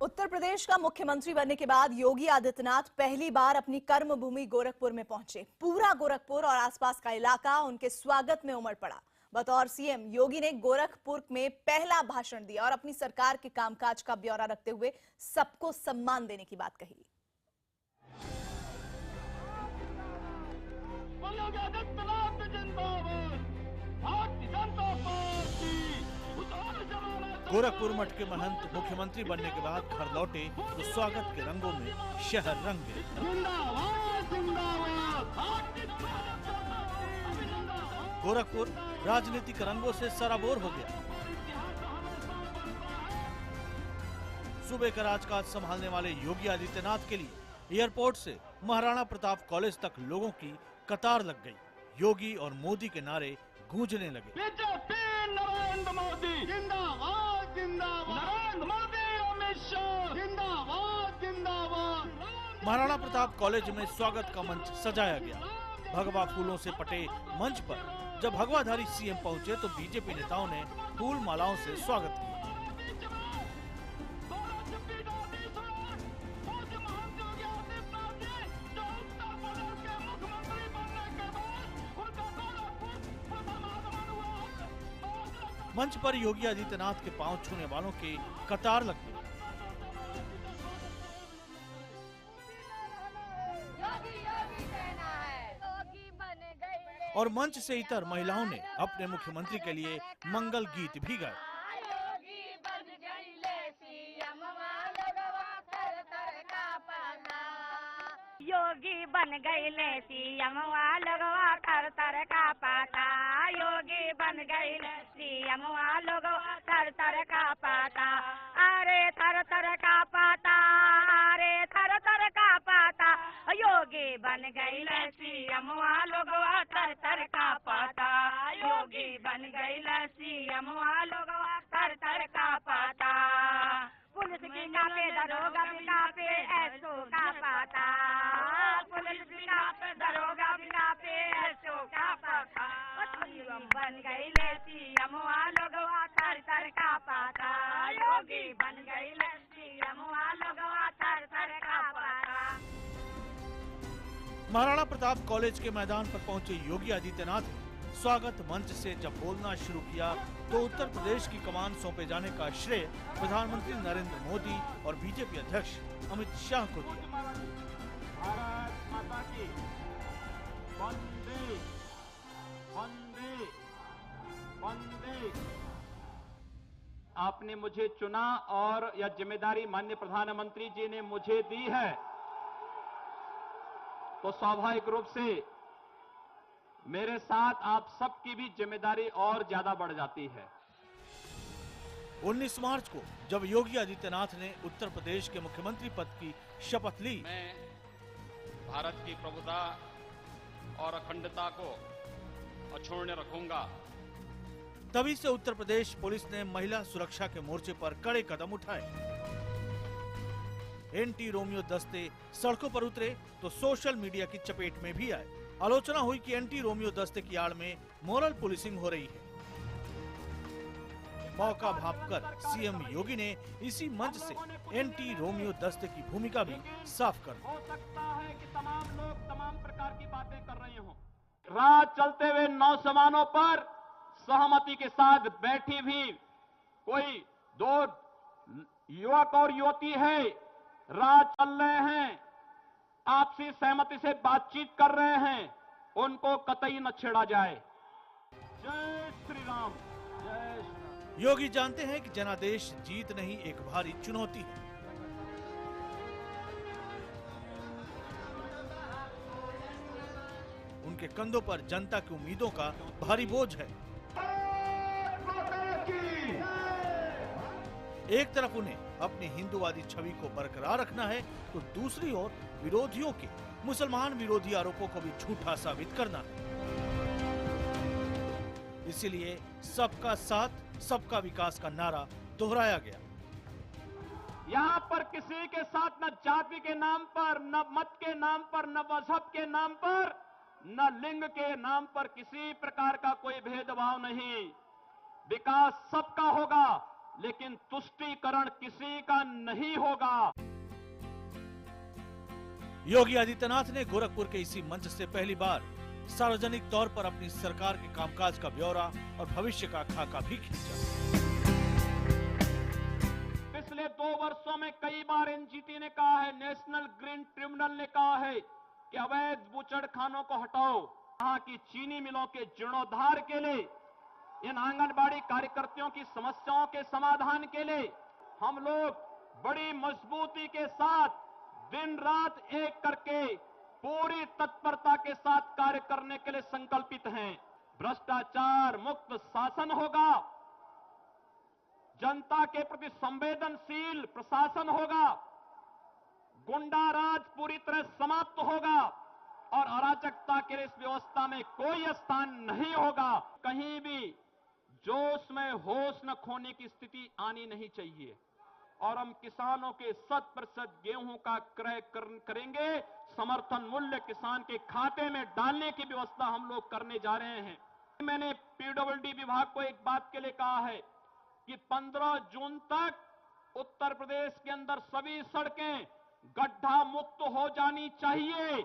उत्तर प्रदेश का मुख्यमंत्री बनने के बाद योगी आदित्यनाथ पहली बार अपनी कर्मभूमि गोरखपुर में पहुंचे। पूरा गोरखपुर और आसपास का इलाका उनके स्वागत में उमड़ पड़ा। बतौर सीएम योगी ने गोरखपुर में पहला भाषण दिया और अपनी सरकार के कामकाज का ब्यौरा रखते हुए सबको सम्मान देने की बात कही। गोरखपुर मठ के महंत मुख्यमंत्री बनने के बाद घर लौटे तो स्वागत के रंगों में शहर रंग गए। गोरखपुर राजनीतिक रंगों से सराबोर हो गया। सूबे का राजकाज संभालने वाले योगी आदित्यनाथ के लिए एयरपोर्ट से महाराणा प्रताप कॉलेज तक लोगों की कतार लग गई। योगी और मोदी के नारे गूंजने लगे। नरेंद्र मोदी जिंदाबाद, जिंदाबाद, नरेंद्र मोदी, अमित शाह जिंदाबाद, जिंदाबाद। महाराणा प्रताप कॉलेज में स्वागत का मंच सजाया गया। भगवा फूलों से पटे मंच पर जब भगवाधारी सीएम पहुंचे तो बीजेपी नेताओं ने फूल मालाओं से स्वागत किया। मंच पर योगी आदित्यनाथ के पांव छूने वालों की कतार लग गई। और मंच से इतर महिलाओं ने अपने मुख्यमंत्री के लिए मंगल गीत भी गाए। योगी बन गई ले सीएम लोगवा थर थर का पाता। योगी बन गई ले सीएम लोगवा थर थर का पाता। अरे थर थर का पाता, अरे थर थर का पाता। योगी बन गई ले सीएम लोगवा थर थर का पाता। योगी बन गई ले सीएम लोगवा थर थर का पाता। पुलिस की कापे, दरोगा भी कापे, एसओ का पाता। पुलिस भी कापे, दरोगा भी कापे, एसओ का पाता। बन गई ले सीएम लोगवा थर थर का पाता। योगी बन गई ले सीएम लोगवा थर थर का पाता। महाराणा प्रताप कॉलेज के मैदान पर पहुंचे योगी आदित्यनाथ ने स्वागत मंच से जब बोलना शुरू किया तो उत्तर प्रदेश की कमान सौंपे जाने का श्रेय प्रधानमंत्री नरेंद्र मोदी और बीजेपी अध्यक्ष अमित शाह को दिया। भारत माता की वंदे वंदे वंदे। आपने मुझे चुना और यह जिम्मेदारी माननीय प्रधानमंत्री जी ने मुझे दी है, तो स्वाभाविक रूप से मेरे साथ आप सबकी भी जिम्मेदारी और ज्यादा बढ़ जाती है। 19 मार्च को जब योगी आदित्यनाथ ने उत्तर प्रदेश के मुख्यमंत्री पद की शपथ ली, मैं भारत की प्रभुता और अखंडता को अछूण्य रखूंगा। तभी से उत्तर प्रदेश पुलिस ने महिला सुरक्षा के मोर्चे पर कड़े कदम उठाए। एंटी रोमियो दस्ते सड़कों पर उतरे तो सोशल मीडिया की चपेट में भी आए। आलोचना हुई कि एंटी रोमियो दस्ते की आड़ में मोरल पुलिसिंग हो रही है। मौका भांपकर सीएम योगी ने इसी मंच से एंटी रोमियो दस्ते की भूमिका भी साफ कर दी। हो सकता है कि तमाम लोग तमाम प्रकार की बातें कर रहे हों। रात चलते हुए नौजवानों पर सहमति के साथ बैठी भी कोई दो युवक और युवती है, रात चल रहे हैं, आपसी सहमति से बातचीत कर रहे हैं, उनको कतई न छेड़ा जाए। जय श्री राम, जय श्री राम। योगी जानते हैं कि जनादेश जीत नहीं एक भारी चुनौती है। उनके कंधों पर जनता की उम्मीदों का भारी बोझ है। एक तरफ उन्हें अपनी हिंदूवादी छवि को बरकरार रखना है तो दूसरी ओर विरोधियों के मुसलमान विरोधी आरोपों को भी झूठा साबित करना है। इसीलिए सबका साथ सबका विकास का नारा दोहराया गया। यहां पर किसी के साथ न जाति के नाम पर, न मत के नाम पर, न मजहब के नाम पर, न लिंग के नाम पर किसी प्रकार का कोई भेदभाव नहीं। विकास सबका होगा, लेकिन तुष्टीकरण किसी का नहीं होगा। योगी आदित्यनाथ ने गोरखपुर के इसी मंच से पहली बार सार्वजनिक तौर पर अपनी सरकार के कामकाज का ब्यौरा और भविष्य का खाका भी खींचा। पिछले 2 वर्षों में कई बार एनजीटी ने कहा है, नेशनल ग्रीन ट्रिब्यूनल ने कहा है कि अवैध बूचड़खानों को हटाओ। यहाँ की चीनी मिलों के जीर्णोद्धार के लिए, इन आंगनबाड़ी कार्यकर्तियों की समस्याओं के समाधान के लिए हम लोग बड़ी मजबूती के साथ दिन रात एक करके पूरी तत्परता के साथ कार्य करने के लिए संकल्पित हैं। भ्रष्टाचार मुक्त शासन होगा, जनता के प्रति संवेदनशील प्रशासन होगा, गुंडा राज पूरी तरह समाप्त होगा और अराजकता के लिए इस व्यवस्था में कोई स्थान नहीं होगा। कहीं भी जोश में होश न खोने की स्थिति आनी नहीं चाहिए और हम किसानों के 100% गेहूं का क्रय करेंगे। समर्थन मूल्य किसान के खाते में डालने की व्यवस्था हम लोग करने जा रहे हैं। मैंने पीडब्ल्यूडी विभाग को एक बात के लिए कहा है कि 15 जून तक उत्तर प्रदेश के अंदर सभी सड़कें गड्ढा मुक्त हो जानी चाहिए।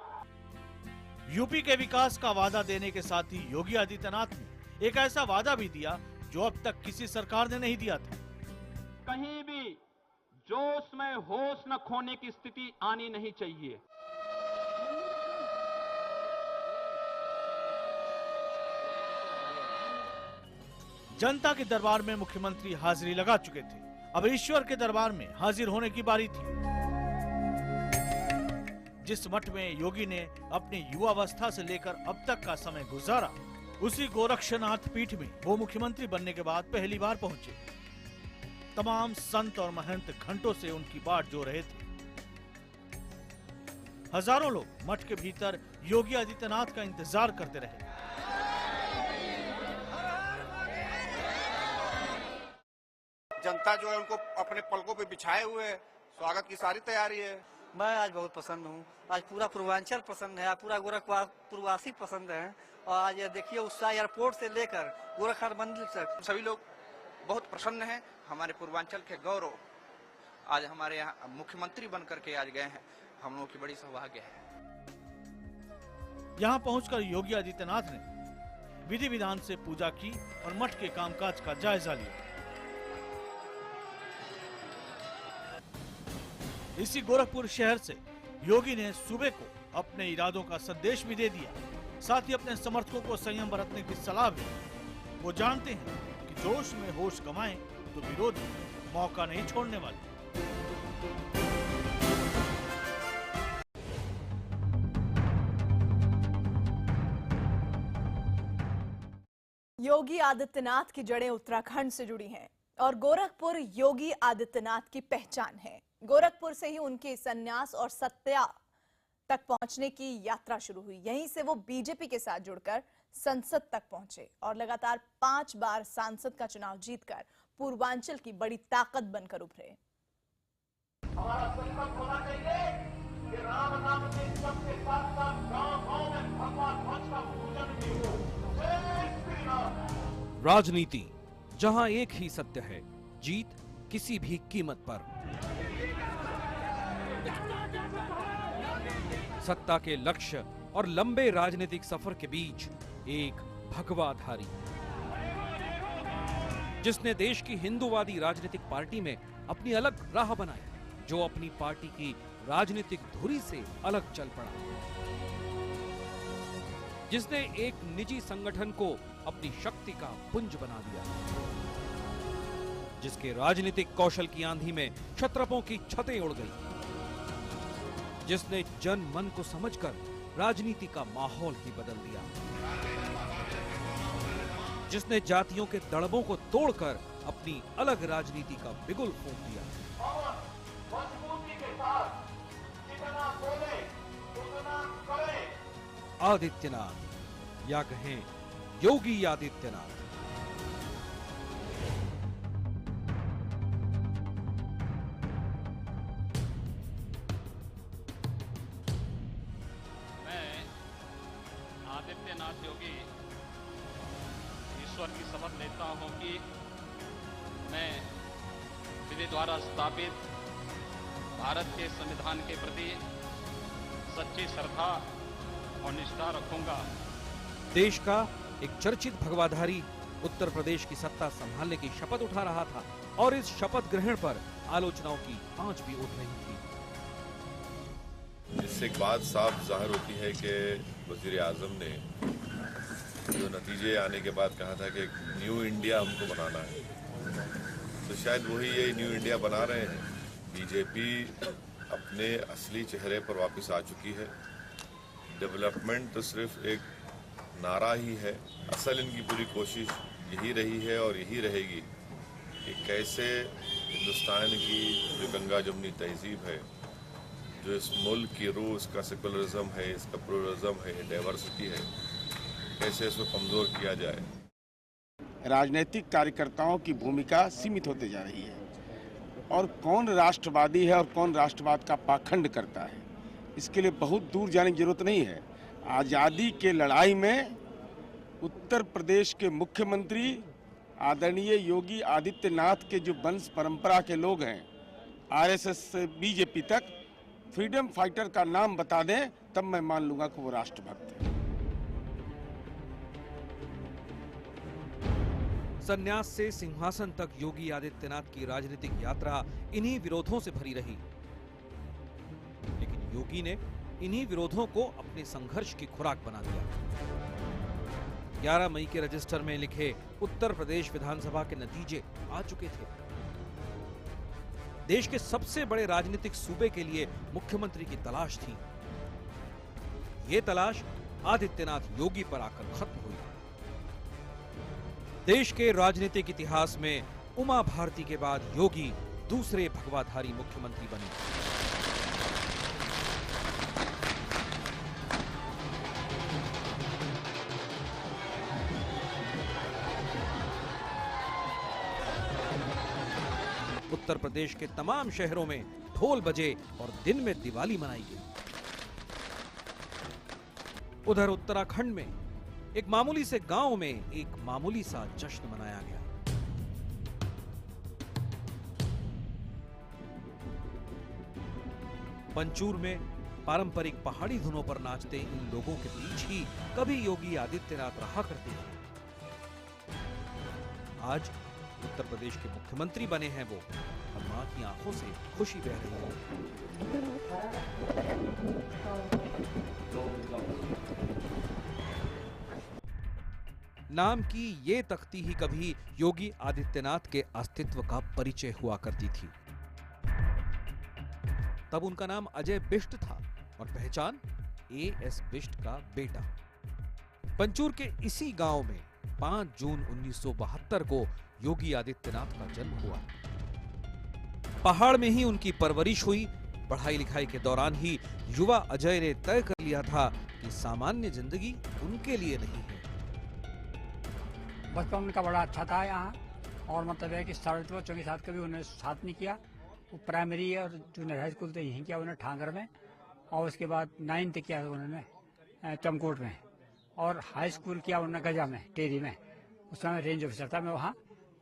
यूपी के विकास का वादा देने के साथ ही योगी आदित्यनाथ ने एक ऐसा वादा भी दिया जो अब तक किसी सरकार ने नहीं दिया था। कहीं भी जोश में होश न खोने की स्थिति आनी नहीं चाहिए। जनता के दरबार में मुख्यमंत्री हाजिरी लगा चुके थे, अब ईश्वर के दरबार में हाजिर होने की बारी थी। जिस मठ में योगी ने अपनी युवावस्था से लेकर अब तक का समय गुजारा, उसी गोरक्षनाथ पीठ में वो मुख्यमंत्री बनने के बाद पहली बार पहुंचे। तमाम संत और महंत घंटों से उनकी बाट जो रहे थे। हजारों लोग मठ के भीतर योगी आदित्यनाथ का इंतजार करते रहे। जनता जो है उनको अपने पलकों पे बिछाए हुए है, स्वागत की सारी तैयारी है। मैं आज बहुत पसंद हूँ। आज पूरा पूर्वांचल पसंद है, पूरा गोरखपुरवासी पसंद है। और आज ये देखिए उत्साह एयरपोर्ट से लेकर गोरखनाथ मंदिर तक सभी लोग बहुत प्रसन्न हैं। हमारे पूर्वांचल के गौरव आज हमारे यहाँ मुख्यमंत्री बनकर के आज गए हैं, हम लोगों की बड़ी सौभाग्य है। यहाँ पहुंचकर योगी आदित्यनाथ ने विधि विधान से पूजा की और मठ के कामकाज का जायजा लिया। इसी गोरखपुर शहर से योगी ने सूबे को अपने इरादों का संदेश भी दे दिया, साथ ही अपने समर्थकों को संयम बरतने की सलाह भी। वो जानते हैं कि जोश में होश गंवाएं तो विरोधी मौका नहीं छोड़ने वाले। योगी आदित्यनाथ की जड़ें उत्तराखंड से जुड़ी हैं और गोरखपुर योगी आदित्यनाथ की पहचान है। गोरखपुर से ही उनके संन्यास और सत्या तक पहुंचने की यात्रा शुरू हुई। यहीं से वो बीजेपी के साथ जुड़कर संसद तक पहुंचे और लगातार 5 बार सांसद का चुनाव जीतकर पूर्वांचल की बड़ी ताकत बनकर उभरे। हमारा संकल्प होना चाहिए कि राम नाम के जप के साथ साथ गांव-गांव में भगवान ध्वज का पूजन भी हो। जय श्री राम। राजनीति जहां एक ही सत्य है, जीत किसी भी कीमत पर। सत्ता के लक्ष्य और लंबे राजनीतिक सफर के बीच एक भगवाधारी जिसने देश की हिंदूवादी राजनीतिक पार्टी में अपनी अलग राह बनाई, जो अपनी पार्टी की राजनीतिक धुरी से अलग चल पड़ा, जिसने एक निजी संगठन को अपनी शक्ति का पुंज बना दिया, जिसके राजनीतिक कौशल की आंधी में क्षत्रपों की छतें उड़ गई, जिसने जन मन को समझकर राजनीति का माहौल ही बदल दिया, जिसने जातियों के दड़बों को तोड़कर अपनी अलग राजनीति का बिगुल फूंक दिया। आदित्यनाथ या कहें योगी आदित्यनाथ। आदित्यनाथ योगी ईश्वर की शपथ लेता हूं कि मैं विधि द्वारा स्थापित भारत के संविधान के प्रति सच्ची श्रद्धा और निष्ठा रखूंगा। देश का एक चर्चित भगवाधारी उत्तर प्रदेश की सत्ता संभालने की शपथ उठा रहा था और इस शपथ ग्रहण पर आलोचनाओं की आंच भी उठ रही थी। इससे एक बात साफ जाहिर होती है कि वजीर आजम ने जो नतीजे आने के बाद कहा था कि एक न्यू इंडिया हमको बनाना है, तो शायद वही ये न्यू इंडिया बना रहे हैं। बीजेपी अपने असली चेहरे पर वापस आ चुकी है। डेवलपमेंट तो सिर्फ एक नारा ही है, असल इनकी पूरी कोशिश यही रही है और यही रहेगी कि कैसे हिंदुस्तान की जो गंगा जमुनी तहजीब है, जो इस मुल्क की रूह, इसका सेकुलरिज्म है, इसका प्लुरलिज्म है, डाइवर्सिटी है, कैसे इसको कमज़ोर किया जाए। राजनीतिक कार्यकर्ताओं की भूमिका सीमित होते जा रही है और कौन राष्ट्रवादी है और कौन राष्ट्रवाद का पाखंड करता है, इसके लिए बहुत दूर जाने की जरूरत नहीं है। आज़ादी के लड़ाई में उत्तर प्रदेश के मुख्यमंत्री आदरणीय योगी आदित्यनाथ के जो वंश परंपरा के लोग हैं, आरएसएस से बीजेपी तक, फ्रीडम फाइटर का नाम बता दें तब मैं मान लूंगा कि वो राष्ट्रभक्त है। संन्यास से सिंहासन तक योगी आदित्यनाथ की राजनीतिक यात्रा इन्हीं विरोधों से भरी रही, लेकिन योगी ने इन्हीं विरोधों को अपने संघर्ष की खुराक बना दिया। 11 मई के रजिस्टर में लिखे उत्तर प्रदेश विधानसभा के नतीजे आ चुके थे। देश के सबसे बड़े राजनीतिक सूबे के लिए मुख्यमंत्री की तलाश थी। ये तलाश आदित्यनाथ योगी पर आकर खत्म हुई। देश के राजनीतिक इतिहास में उमा भारती के बाद योगी दूसरे भगवाधारी मुख्यमंत्री बने। उत्तर प्रदेश के तमाम शहरों में ढोल बजे और दिन में दिवाली मनाई गई। उधर उत्तराखंड में एक मामूली से गांव में एक मामूली सा जश्न मनाया गया। पंचूर में पारंपरिक पहाड़ी धुनों पर नाचते इन लोगों के बीच ही कभी योगी आदित्यनाथ रहा करते थे। आज उत्तर प्रदेश के मुख्यमंत्री बने हैं वो, और मां की आंखों से खुशी बह रही है। नाम की ये तख्ती ही कभी योगी आदित्यनाथ के अस्तित्व का परिचय हुआ करती थी। तब उनका नाम अजय बिष्ट था और पहचान A.S. बिष्ट का बेटा। पंचूर के इसी गांव में 5 जून 1972 को योगी आदित्यनाथ का जन्म हुआ। पहाड़ में ही उनकी परवरिश हुई। पढ़ाई लिखाई के दौरान ही युवा अजय ने तय कर लिया था कि सामान्य जिंदगी उनके लिए नहीं है। बचपन उनका बड़ा अच्छा था यहाँ, और मतलब है कि 4.5 के साथ कभी उन्होंने साथ नहीं किया। वो प्राइमरी और जूनियर हाई स्कूल तो यहीं किया उन्होंने ठांगर में, और उसके बाद 9th किया उन्होंने चमकोट में, और हाई स्कूल किया उन्होंने गजा में, टेरी में। उस समय रेंज ऑफिसर था मैं वहाँ,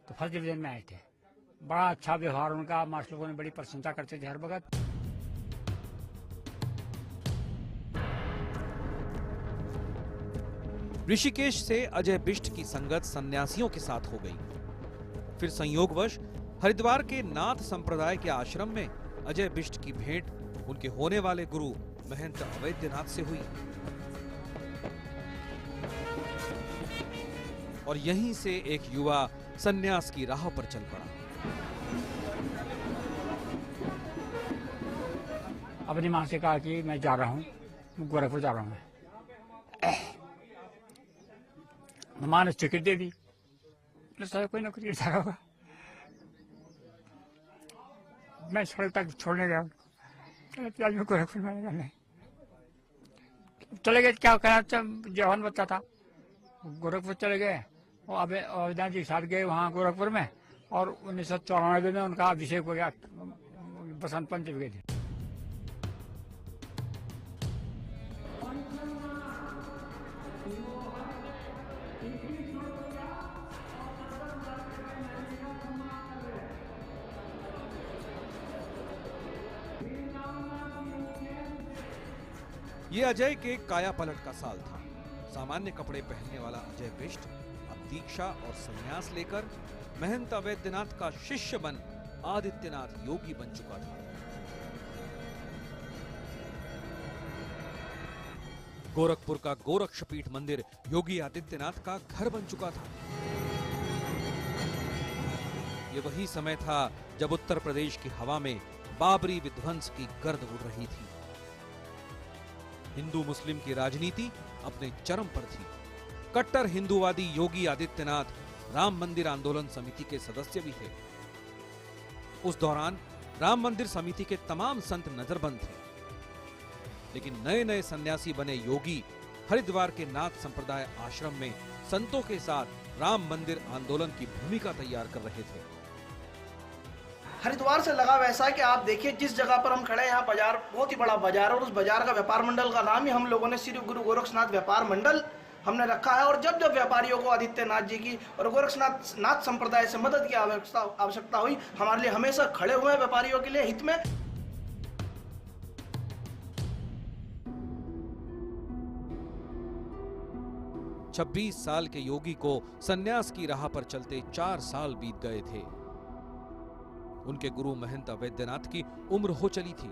तो फर्स्ट डिवीजन में आए थे। बड़ा अच्छा व्यवहार उनका, मास्टर लोगों ने बड़ी प्रशंसा करते थे हर वक्त। ऋषिकेश से अजय बिष्ट की संगत सन्यासियों के साथ हो गई। फिर संयोगवश हरिद्वार के नाथ संप्रदाय के आश्रम में अजय बिष्ट की भेंट उनके होने वाले गुरु महंत अवैधनाथ से हुई, और यहीं से एक युवा सन्यास की राह पर चल पड़ा। अपनी मां से कहा कि मैं जा रहा हूँ, गोरखपुर जा रहा हूँ। मां ने टिकट दे दी, कोई नौकरी जा रहा होगा। मैं सड़क तक छोड़ने गया, गोरखपुर में नहीं चले गए। क्या कहना, जवान बच्चा था, गोरखपुर चले गए और अब अवैधनाथ जी के साथ गए वहाँ गोरखपुर में, और 1994 में उनका अभिषेक हो गया बसंत पंचमी के दिन। ये अजय के काया पलट का साल था। सामान्य कपड़े पहनने वाला अजय बिष्ट अब दीक्षा और संन्यास लेकर महंत अवैधनाथ का शिष्य बन आदित्यनाथ योगी बन चुका था। गोरखपुर का गोरक्षपीठ मंदिर योगी आदित्यनाथ का घर बन चुका था। ये वही समय था जब उत्तर प्रदेश की हवा में बाबरी विध्वंस की गर्द उड़ रही थी। हिंदू मुस्लिम की राजनीति अपने चरम पर थी। कट्टर हिंदूवादी योगी आदित्यनाथ राम मंदिर आंदोलन समिति के सदस्य भी थे। उस दौरान राम मंदिर समिति के तमाम संत नजरबंद थे, लेकिन नए नए सन्यासी बने योगी हरिद्वार के नाथ संप्रदाय आश्रम में संतों के साथ राम मंदिर आंदोलन की भूमिका तैयार कर रहे थे। हरिद्वार से लगा वैसा है कि आप देखिए जिस जगह पर हम खड़े हैं, यहाँ बाजार बहुत ही बड़ा बाजार है और उस बाजार का व्यापार मंडल का नाम ही हम लोगों ने श्री गुरु गोरक्षनाथ व्यापार मंडल हमने रखा है। और जब जब व्यापारियों को आदित्यनाथ जी की और गोरक्षनाथ संप्रदाय से मदद की आवश्यकता हुई, हमारे लिए हमेशा खड़े हुए हैं व्यापारियों के लिए हित में। छब्बीस साल के योगी को सन्यास की राह पर चलते 4 साल बीत गए थे। उनके गुरु महंत अवैधनाथ की उम्र हो चली थी।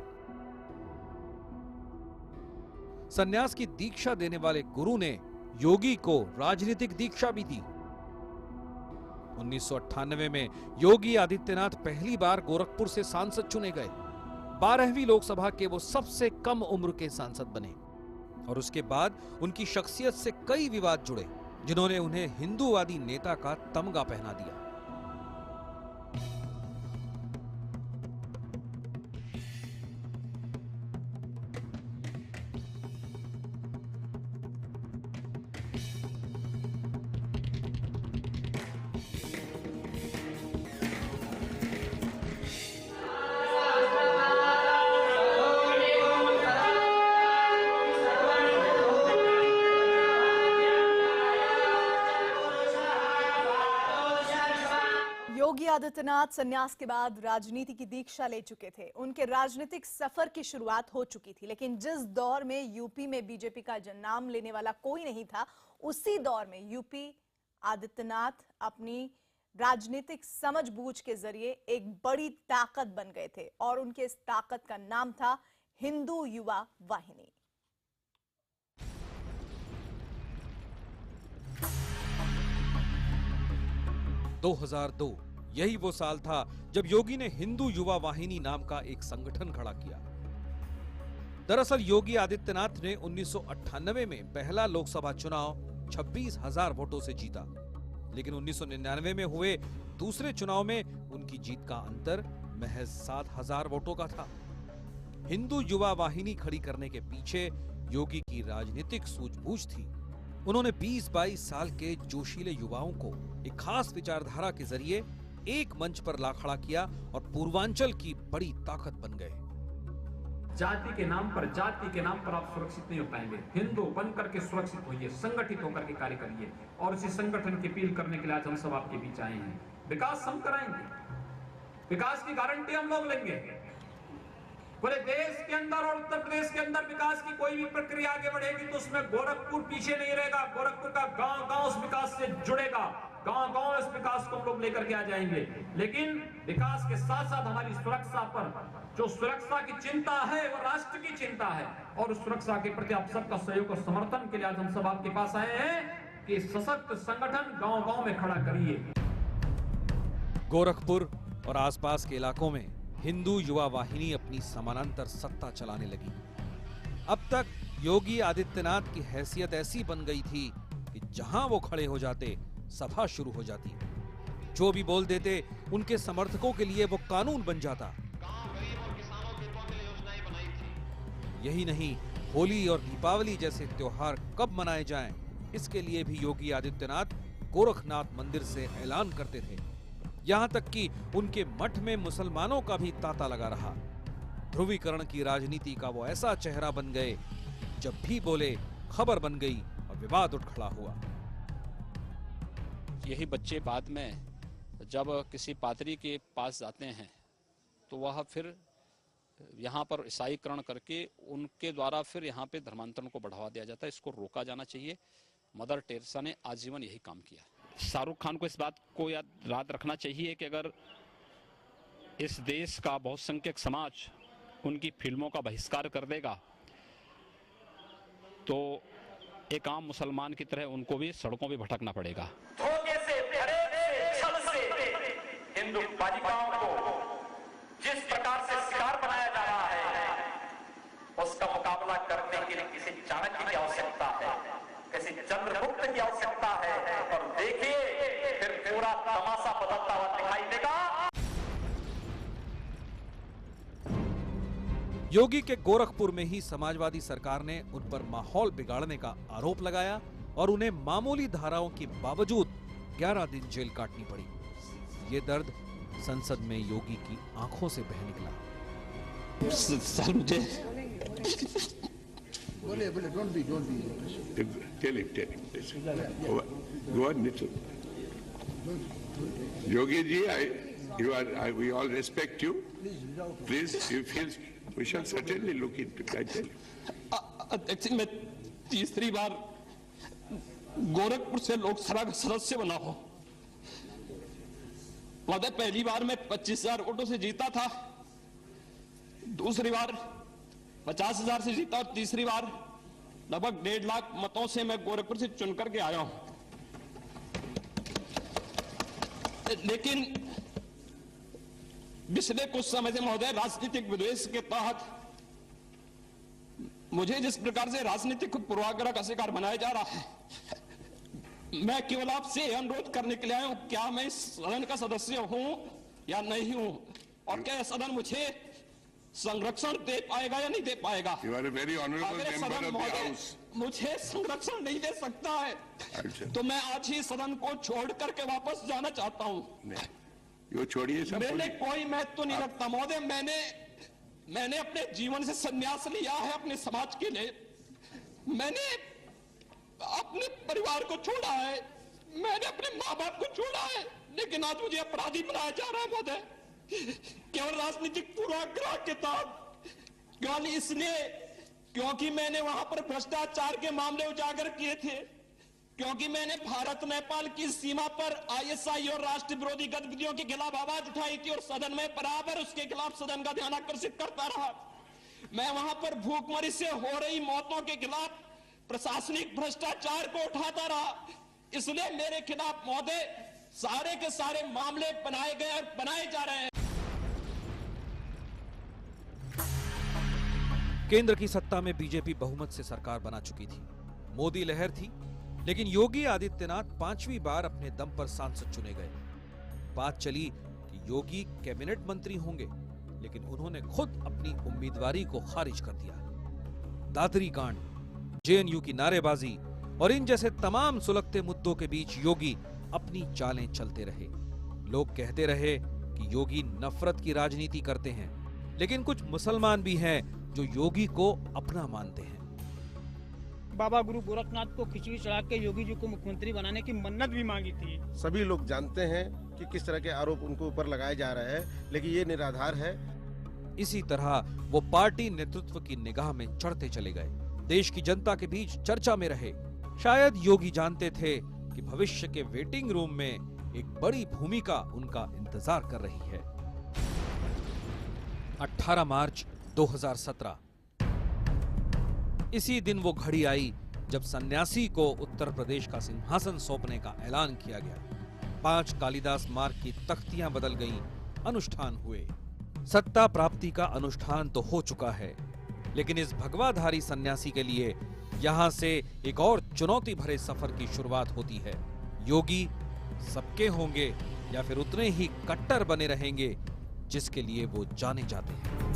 सन्यास की दीक्षा देने वाले गुरु ने योगी को राजनीतिक दीक्षा भी दी। 1998 में योगी आदित्यनाथ पहली बार गोरखपुर से सांसद चुने गए। 12वीं लोकसभा के वो सबसे कम उम्र के सांसद बने और उसके बाद उनकी शख्सियत से कई विवाद जुड़े, जिन्होंने उन्हें हिंदूवादी नेता का तमगा पहना दिया। योगी आदित्यनाथ संन्यास के बाद राजनीति की दीक्षा ले चुके थे। उनके राजनीतिक सफर की शुरुआत हो चुकी थी, लेकिन जिस दौर में यूपी में बीजेपी का नाम लेने वाला कोई नहीं था, उसी दौर में यूपी आदित्यनाथ अपनी राजनीतिक समझबूझ के जरिए एक बड़ी ताकत बन गए थे और उनके इस ताकत का नाम था हिंदू युवा वाहिनी। (2002) यही वो साल था जब योगी ने हिंदू युवा वाहिनी नाम का एक संगठन खड़ा किया। दरअसल योगी आदित्यनाथ ने 1998 में पहला लोकसभा चुनाव 26,000 वोटों से जीता, लेकिन 1999 में हुए दूसरे चुनाव में उनकी जीत का अंतर महज 7,000 वोटों का था। हिंदू युवा वाहिनी खड़ी करने के पीछे योगी की राजनीतिक सूझबूझ थी। उन्होंने 20-22 साल के जोशीले युवाओं को एक खास विचारधारा के जरिए एक मंच पर ला खड़ा किया और पूर्वांचल की बड़ी ताकत बन गए। जाति के नाम पर आप सुरक्षित नहीं हो पाएंगे। हिंदू बनकर के सुरक्षित होइए, संगठित होकर के कार्य करिए और इसी संगठन की अपील करने के लिए आज हम सब आपके बीच आए हैं। विकास हम कराएंगे, विकास की गारंटी हम लोग लेंगे। पूरे देश के अंदर और उत्तर प्रदेश के अंदर विकास की कोई भी प्रक्रिया आगे बढ़ेगी तो उसमें गोरखपुर पीछे नहीं रहेगा। गोरखपुर का गांव-गांव उस विकास से जुड़ेगा, गांव-गांव इस विकास को हम लोग लेकर के आ जाएंगे। लेकिन विकास के साथ साथ हमारी सुरक्षा पर, जो सुरक्षा की चिंता है वो राष्ट्र की चिंता है और उस सुरक्षा के प्रति आप सबका सहयोग और समर्थन के लिए आज हम सब आपके पास आए हैं कि सशक्त संगठन गांव-गांव में खड़ा करिए। गोरखपुर और आसपास के इलाकों में हिंदू युवा वाहिनी अपनी समानांतर सत्ता चलाने लगी। अब तक योगी आदित्यनाथ की हैसियत ऐसी बन गई थी कि जहां वो खड़े हो जाते सभा शुरू हो जाती, जो भी बोल देते उनके समर्थकों के लिए वो कानून बन जाता। यही नहीं, होली और दीपावली जैसे त्योहार कब मनाए जाएं, इसके लिए भी योगी आदित्यनाथ गोरखनाथ मंदिर से ऐलान करते थे। यहां तक कि उनके मठ में मुसलमानों का भी तांता लगा रहा। ध्रुवीकरण की राजनीति का वो ऐसा चेहरा बन गए, जब भी बोले खबर बन गई और विवाद उठ खड़ा हुआ। यही बच्चे बाद में जब किसी पादरी के पास जाते हैं तो वह फिर यहाँ पर ईसाईकरण करके उनके द्वारा फिर यहाँ पे धर्मांतरण को बढ़ावा दिया जाता है। इसको रोका जाना चाहिए। मदर टेरेसा ने आजीवन यही काम किया। शाहरुख खान को इस बात को याद रखना चाहिए कि अगर इस देश का बहुसंख्यक समाज उनकी फिल्मों का बहिष्कार कर देगा तो एक आम मुसलमान की तरह उनको भी सड़कों पे भटकना पड़ेगा। धोखे से, छल से हिंदू बालिकाओं को जिस प्रकार से शिकार बनाया जा रहा है उसका मुकाबला करने के लिए किसी चाणक्य की आवश्यकता है, किसी चंद्रगुप्त की आवश्यकता है। और देखिए फिर पूरा तमाशा बदलता हुआ दिखाई देगा। योगी के गोरखपुर में ही समाजवादी सरकार ने उन पर माहौल बिगाड़ने का आरोप लगाया और उन्हें मामूली धाराओं के बावजूद 11 दिन जेल काटनी पड़ी। ये दर्द संसद में योगी की आंखों से बह निकला। सर मुझे बोले don't be tell him go on Yogi ji we all respect you. Please, you feel we shall certainly look into it. I tell you. अध्यक्ष, मैं तीसरी बार गोरखपुर से लोकसभा का सदस्य बना हूं। महोदय, पहली बार मैं 25,000 वोटों से जीता था, दूसरी बार 50,000 से जीता और तीसरी बार लगभग 1.5 लाख मतों से मैं गोरखपुर से चुनकर के आया हूं। लेकिन पिछले कुछ समय से महोदय राजनीतिक विद्वेष के तहत मुझे जिस प्रकार से राजनीतिक पूर्वाग्रह का शिकार बनाया जा रहा है, मैं केवल आपसे अनुरोध करने के लिए आया हूं, क्या मैं इस सदन का सदस्य हूं या नहीं हूं, और क्या यह सदन मुझे संरक्षण दे पाएगा या नहीं दे पाएगा? You are a very honorable member of the House. मुझे संरक्षण नहीं दे सकता है तो मैं आज ही सदन को छोड़ करके वापस जाना चाहता हूं। यो छोड़िए सब। मैंने कोई महत्व नहीं रखता महोदय। मैंने अपने जीवन से संन्यास लिया है अपने समाज के लिए। मैंने अपने परिवार को छोड़ा है, मैंने अपने माँ बाप को छोड़ा है, लेकिन आज मुझे अपराधी बनाया जा रहा है महोदय, केवल राजनीतिक पूर्वाग्रह के तहत। केवल इसलिए क्योंकि मैंने वहां पर भ्रष्टाचार के मामले उजागर किए थे, क्योंकि मैंने भारत नेपाल की सीमा पर आईएसआई और राष्ट्र विरोधी गतिविधियों के खिलाफ आवाज उठाई थी और सदन में बराबर उसके खिलाफ सदन का ध्यान आकर्षित करता रहा। मैं वहां पर भूखमरी से हो रही मौतों के खिलाफ प्रशासनिक भ्रष्टाचार को उठाता रहा। इसलिए मेरे खिलाफ महोदय सारे के सारे मामले बनाए गए और बनाए जा रहे हैं। केंद्र की सत्ता में बीजेपी बहुमत से सरकार बना चुकी थी, मोदी लहर थी, लेकिन योगी आदित्यनाथ 5वीं बार अपने दम पर सांसद चुने गए। बात चली कि योगी कैबिनेट मंत्री होंगे, लेकिन उन्होंने खुद अपनी उम्मीदवारी को खारिज कर दिया। दादरी कांड, जेएनयू की नारेबाजी और इन जैसे तमाम सुलगते मुद्दों के बीच योगी अपनी चालें चलते रहे। लोग कहते रहे कि योगी नफरत की राजनीति करते हैं, लेकिन कुछ मुसलमान भी हैं जो योगी को अपना मानते हैं। बाबा गुरु गोरखनाथ को खिचड़ी चढ़ा के योगी जी को मुख्यमंत्री बनाने की मन्नत भी मांगी थी। सभी लोग जानते हैं कि किस तरह के आरोप उनको ऊपर लगाए जा रहे हैं, लेकिन ये निराधार है। इसी तरह वो पार्टी नेतृत्व की निगाह में चढ़ते चले गए, देश की जनता के बीच चर्चा में रहे। शायद योगी जानते थे कि भविष्य के वेटिंग रूम में एक बड़ी भूमिका उनका इंतजार कर रही है। 18 मार्च 2017, इसी दिन वो घड़ी आई जब सन्यासी को उत्तर प्रदेश का सिंहासन सौंपने का ऐलान किया गया। 5 कालिदास मार्ग की तख्तियां बदल गईं, अनुष्ठान हुए। सत्ता प्राप्ति का अनुष्ठान तो हो चुका है, लेकिन इस भगवाधारी सन्यासी के लिए यहां से एक और चुनौती भरे सफर की शुरुआत होती है। योगी सबके होंगे या फिर उतने ही कट्टर बने रहेंगे जिसके लिए वो जाने जाते हैं।